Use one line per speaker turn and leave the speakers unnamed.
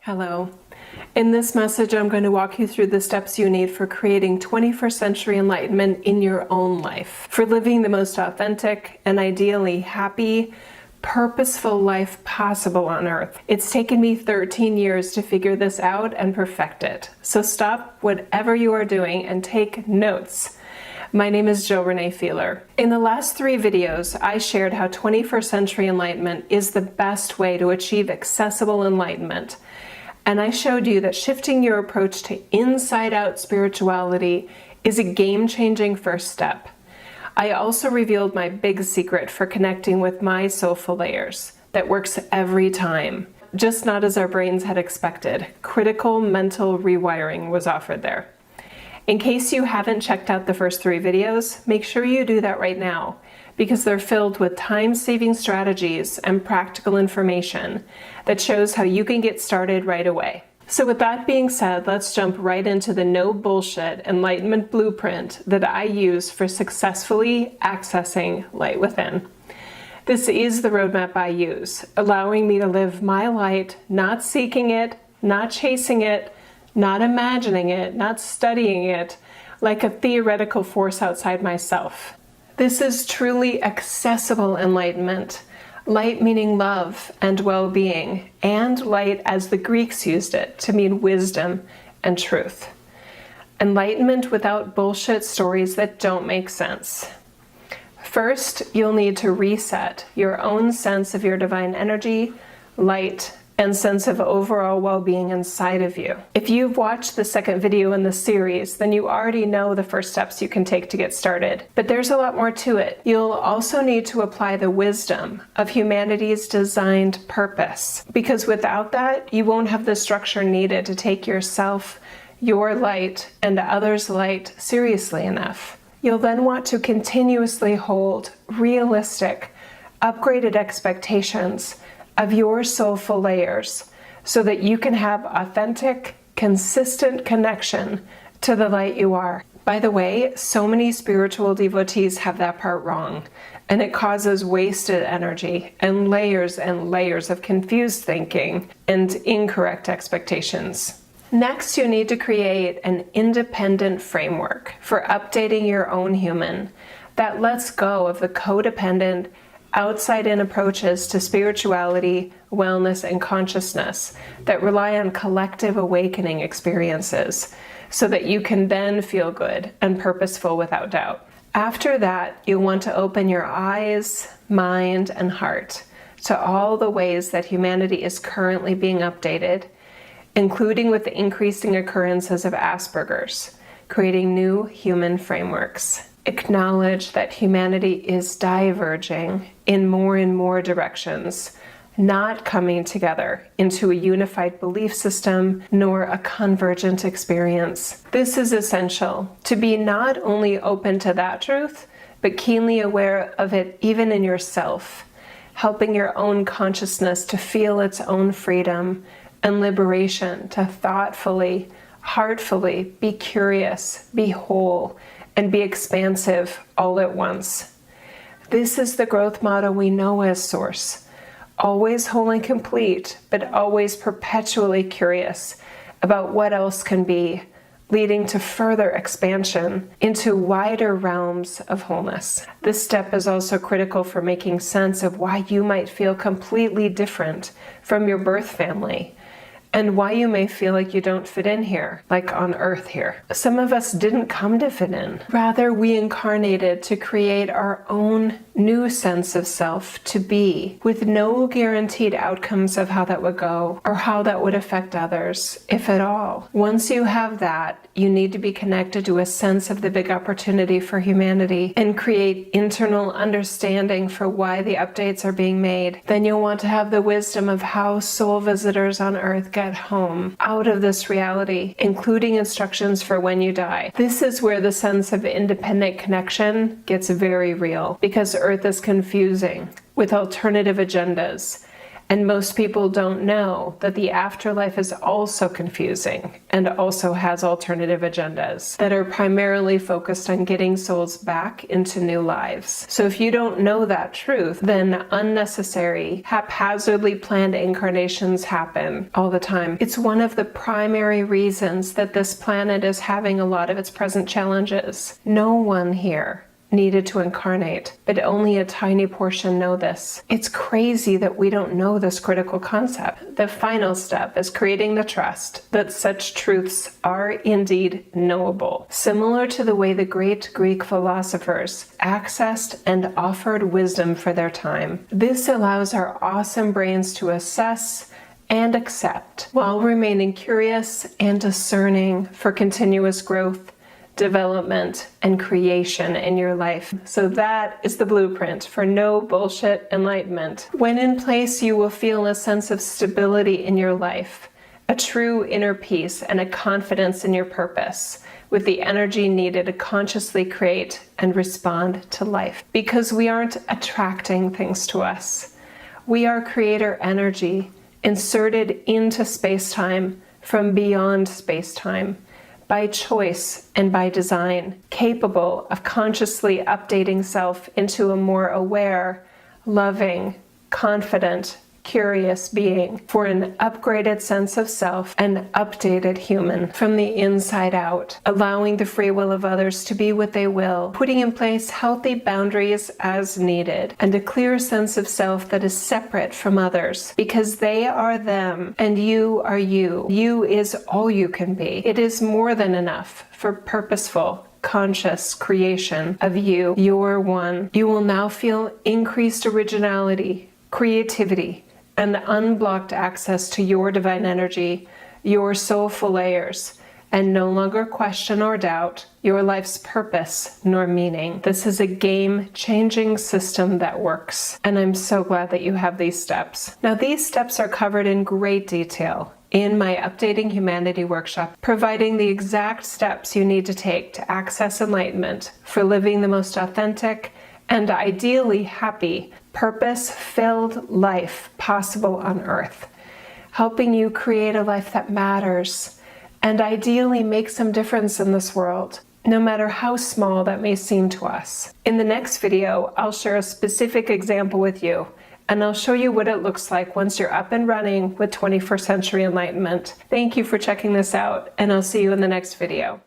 Hello. In this message, I'm going to walk you through the steps you need for creating 21st century enlightenment in your own life, for living the most authentic and ideally happy, purposeful life possible on earth. It's taken me 13 years to figure this out and perfect it. So stop whatever you are doing and take notes. My name is Jill Renee Feeler. In the last 3 videos, I shared how 21st century enlightenment is the best way to achieve accessible enlightenment. And I showed you that shifting your approach to inside-out spirituality is a game-changing first step. I also revealed my big secret for connecting with my soulful layers that works every time, just not as our brains had expected. Critical mental rewiring was offered there. In case you haven't checked out the first 3 videos, make sure you do that right now, because they're filled with time-saving strategies and practical information that shows how you can get started right away. So with that being said, let's jump right into the no bullshit enlightenment blueprint that I use for successfully accessing light within. This is the roadmap I use, allowing me to live my light, not seeking it, not chasing it, not imagining it, not studying it, like a theoretical force outside myself. This is truly accessible enlightenment. Light meaning love and well-being, and light as the Greeks used it to mean wisdom and truth. Enlightenment without bullshit stories that don't make sense. First, you'll need to reset your own sense of your divine energy, light, and sense of overall well-being inside of you. If you've watched the second video in the series, then you already know the first steps you can take to get started. But there's a lot more to it. You'll also need to apply the wisdom of humanity's designed purpose, because without that, you won't have the structure needed to take yourself, your light, and others' light seriously enough. You'll then want to continuously hold realistic, upgraded expectations of your soulful layers so that you can have authentic, consistent connection to the light you are. By the way, so many spiritual devotees have that part wrong, and it causes wasted energy and layers of confused thinking and incorrect expectations. Next, you need to create an independent framework for updating your own human that lets go of the codependent, outside-in approaches to spirituality, wellness, and consciousness that rely on collective awakening experiences so that you can then feel good and purposeful without doubt. After that, you'll want to open your eyes, mind, and heart to all the ways that humanity is currently being updated, including with the increasing occurrences of Asperger's, creating new human frameworks. Acknowledge that humanity is diverging in more and more directions, not coming together into a unified belief system nor a convergent experience. This is essential to be not only open to that truth, but keenly aware of it even in yourself, helping your own consciousness to feel its own freedom and liberation to thoughtfully, heartfully be curious, be whole, and be expansive all at once. This is the growth model we know as Source. Always whole and complete, but always perpetually curious about what else can be, leading to further expansion into wider realms of wholeness. This step is also critical for making sense of why you might feel completely different from your birth family, and why you may feel like you don't fit in here, like on Earth here. Some of us didn't come to fit in. Rather, we incarnated to create our own new sense of self to be, with no guaranteed outcomes of how that would go or how that would affect others, if at all. Once you have that, you need to be connected to a sense of the big opportunity for humanity and create internal understanding for why the updates are being made. Then you'll want to have the wisdom of how soul visitors on Earth get home out of this reality, including instructions for when you die. This is where the sense of independent connection gets very real, because Earth is confusing with alternative agendas, And most people don't know that the afterlife is also confusing and also has alternative agendas that are primarily focused on getting souls back into new lives. So if you don't know that truth, then unnecessary, haphazardly planned incarnations happen all the time. It's one of the primary reasons that this planet is having a lot of its present challenges. No one here needed to incarnate, but only a tiny portion know this. It's crazy that we don't know this critical concept. The final step is creating the trust that such truths are indeed knowable, similar to the way the great Greek philosophers accessed and offered wisdom for their time. This allows our awesome brains to assess and accept while remaining curious and discerning for continuous growth, development, and creation in your life. So that is the blueprint for no bullshit enlightenment. When in place, you will feel a sense of stability in your life, a true inner peace, and a confidence in your purpose, with the energy needed to consciously create and respond to life. Because we aren't attracting things to us. We are creator energy inserted into space-time from beyond space-time, by choice and by design, capable of consciously updating self into a more aware, loving, confident, curious being for an upgraded sense of self, an updated human from the inside out, allowing the free will of others to be what they will, putting in place healthy boundaries as needed, and a clear sense of self that is separate from others because they are them and you are you. You is all you can be. It is more than enough for purposeful, conscious creation of you. You're one. You will now feel increased originality, creativity, and unblocked access to your divine energy, your soulful layers, and no longer question or doubt your life's purpose nor meaning. This is a game-changing system that works, and I'm so glad that you have these steps. Now, these steps are covered in great detail in my Updating Humanity workshop, providing the exact steps you need to take to access enlightenment for living the most authentic and ideally happy, purpose-filled life possible on Earth, helping you create a life that matters and ideally make some difference in this world, no matter how small that may seem to us. In the next video, I'll share a specific example with you, and I'll show you what it looks like once you're up and running with 21st Century Enlightenment. Thank you for checking this out, and I'll see you in the next video.